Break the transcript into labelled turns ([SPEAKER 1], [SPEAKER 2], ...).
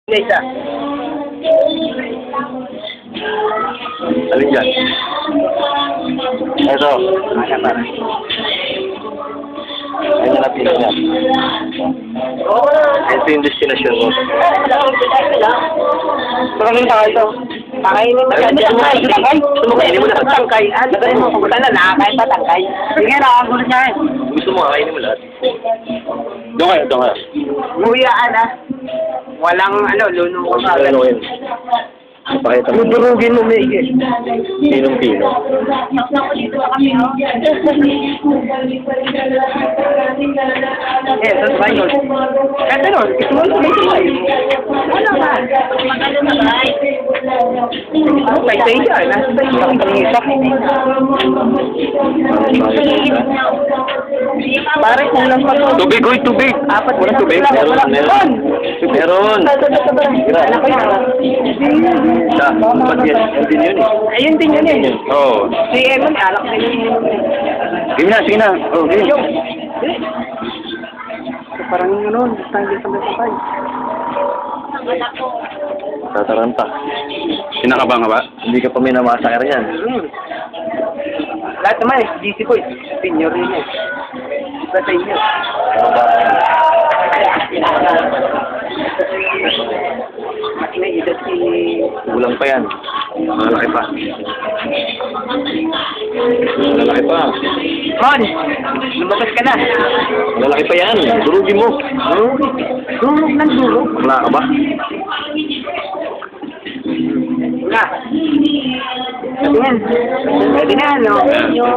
[SPEAKER 1] Isa.
[SPEAKER 2] Alin dyan? Ito.
[SPEAKER 1] Ano ba?
[SPEAKER 2] Ayun na natin niya. Ito yung destination mo.
[SPEAKER 1] Maraming tao ito. Pakainin mo
[SPEAKER 2] Ay,
[SPEAKER 1] dyan. Tangkay?
[SPEAKER 2] Kainin mo lahat.
[SPEAKER 1] Tangkay. Ano ba yun? Kung saan na nakakain pa tangkay? Sige, nakagulo niya eh.
[SPEAKER 2] Gusto mo, kainin mo lahat. Doon kayo, doon kayo.
[SPEAKER 1] Nguyaan ah. Walang lunong ko sa
[SPEAKER 2] Ano yun? Pakita mo.
[SPEAKER 1] Dudurugin mo may igit.
[SPEAKER 2] Pinong-pino.
[SPEAKER 1] Eh, sa Spanyol. Kahit ano, gusto mo sumay. Wala na. May sa iya, nasa sa iya. Pangisa. Pare, kulang pa to.
[SPEAKER 2] Tubig, uy, tubig!
[SPEAKER 1] Apat
[SPEAKER 2] Walang tubig?
[SPEAKER 1] Meron.
[SPEAKER 2] Meron. Meron.
[SPEAKER 1] Ano ko yun?
[SPEAKER 2] Siya, ba't yan? Yan din yun eh.
[SPEAKER 1] Ayun din yun eh.
[SPEAKER 2] Oo.
[SPEAKER 1] Si Eman, alak din yun.
[SPEAKER 2] Sige na, sige na. Oh, sige.
[SPEAKER 1] Parang yun nun, tanggal sa may
[SPEAKER 2] Tataranta. Sinakabang ka ba? Hindi ka pa minamasakar yan.
[SPEAKER 1] Lahat naman eh, DC ko eh. Senior rin eh. Sa inyo. May edad si...
[SPEAKER 2] Kulang pa yan. Malalaki pa. Malalaki pa.
[SPEAKER 1] Ron! Lumabas ka na.
[SPEAKER 2] Malalaki pa yan. Durugin mo.
[SPEAKER 1] Durog ng durog.
[SPEAKER 2] Wala ka ba?
[SPEAKER 1] Nga. Sabi yan. Pwede na, no? Yung...